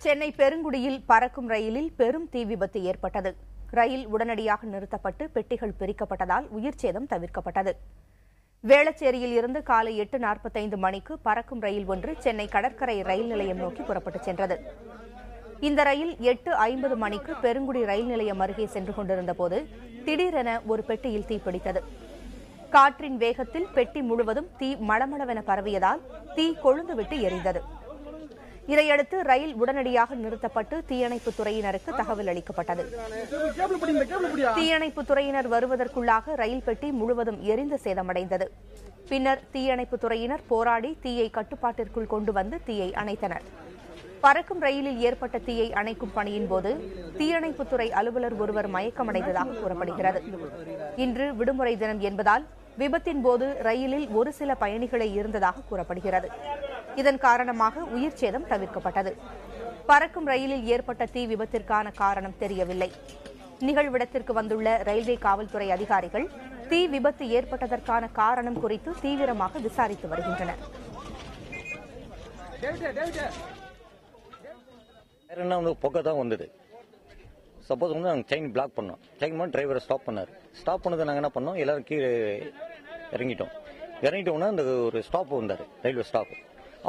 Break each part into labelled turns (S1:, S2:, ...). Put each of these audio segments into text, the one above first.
S1: சென்னை பெருங்குடியில் பறக்கும் ரயிலில் பெரும் தீ விபத்து ஏற்பட்டது. ரயில் உடனடியாக நிறுத்தப்பட்டு பெட்டிகள் பிரிக்கப்பட்டதால் உயிர்ச்சேதம் தவிர்க்கப்பட்டது. வேளச்சேரியில் இருந்து காலை 8:45 மணிக்கு பறக்கும் ரயில் ஒன்று சென்னை கடற்கரை ரயில் நிலையம் நோக்கி புறப்பட்டுச் சென்றது. இந்த ரயில் 8:50 மணிக்கு பெருங்குடி ரயில் நிலையம் அருகே சென்று கொண்டிருந்தபோது திடீரென ஒரு பெட்டியில் தீப்பிடித்தது. காற்றின் வேகத்தில் பெட்டி முழுவதும் தீ மளமளவென பரவியதால் தீ கொழுந்துவிட்டு எரிந்தது. இதையடுத்து ரயில் உடனடியாக நிறுத்தப்பட்டு தீயணைப்புத் துறையினருக்கு தகவல் அளிக்கப்பட்டது. தீயணைப்புத் துறையினர் வருவதற்குள்ளாக ரயில் பெட்டி முழுவதும் எரிந்து சேதமடைந்தது. பின்னர் தீயணைப்புத் துறையினர் போராடி தீயை கட்டுப்பாட்டிற்குள் கொண்டு வந்து தீயை அணைத்தனர். பறக்கும் ரயிலில் ஏற்பட்ட தீயை அணைக்கும் பணியின் போது தீயணைப்புத்துறை அலுவலர் ஒருவர் மயக்கமடைந்ததாக கூறப்படுகிறது. இன்று விடுமுறை தினம் என்பதால் விபத்தின் போது ரயிலில் ஒரு சில பயணிகளே இருந்ததாக கூறப்படுகிறது. இதன் காரணமாக உயிர்ச்சேதம் தவிர்க்கப்பட்டது. பறக்கும் ரயிலில் ஏற்பட்ட தீ விபத்திற்கான காரணம் தெரியவில்லை. நிகழ்விடத்திற்கு வந்துள்ள ரயில்வே காவல்துறை அதிகாரிகள் தீ விபத்து ஏற்பட்டதற்கான காரணம் குறித்து தீவிரமாக விசாரித்து வருகின்றனர்.
S2: புகை தான் வந்தது. சப்போஸ் வந்து நாங்கள் செயின் பிளாக் பண்ணோம். செயின் பண்ணி டிரைவரை ஸ்டாப் பண்ணார். ஸ்டாப் பண்ணது நாங்கள் என்ன பண்ணோம், எல்லாரும் கீழே இறங்கிட்டோம்னா அந்த ஒரு ஸ்டாப் வந்தார், ரயில்வே ஸ்டாப்.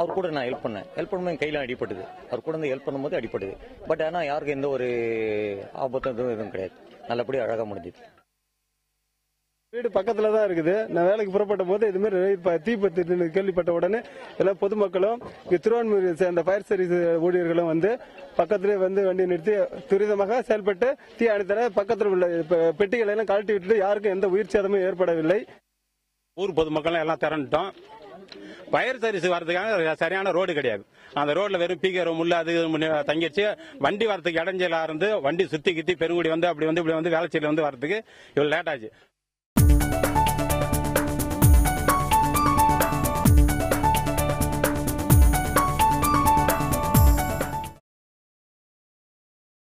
S2: அவர் கூட நான் ஹெல்ப் பண்ணேன். ஹெல்ப் பண்ணும்போது கையில் அடிப்பட்டது. அவர் கூட வந்து ஹெல்ப் பண்ணும்போது அடிப்பட்டது. பட் ஆனால் யாருக்கும் எந்த ஒரு ஆபத்தும் எதுவும் கிடையாது. நல்லபடியாக அழகாக முடிஞ்சுது.
S3: வீடு பக்கத்துல தான் இருக்குது. நான் வேலைக்கு புறப்பட்ட போது இது மாதிரி தீப்பத்தி கேள்விப்பட்ட உடனே எல்லா பொதுமக்களும் திருவான்மூரை சேர்ந்த ஃபயர் சர்வீஸ் ஊழியர்களும் வந்து பக்கத்திலே வந்து வண்டி நிறுத்தி துரிதமாக செயல்பட்டு தீ அணைத்தன. பக்கத்தில் உள்ள பெட்டிகளை எல்லாம் கழட்டி விட்டுட்டு யாருக்கும் எந்த உயிர் சேதமும் ஏற்படவில்லை.
S4: ஊர் பொதுமக்கள் எல்லாம் திரண்டுட்டோம். ஃபயர் சர்வீஸ் வரதுக்காக சரியான ரோடு கிடையாது. அந்த ரோட்ல வெறும் பீக்கர் முள்ள அது தங்கிடுச்சு. வண்டி வரதுக்கு இடைஞ்சலா இருந்து வண்டி சுத்தி கித்தி பெருங்குடி வந்து அப்படி வந்து இப்படி வந்து வேளச்சேரியில வந்து வரதுக்கு இவ்வளவு லேட் ஆச்சு.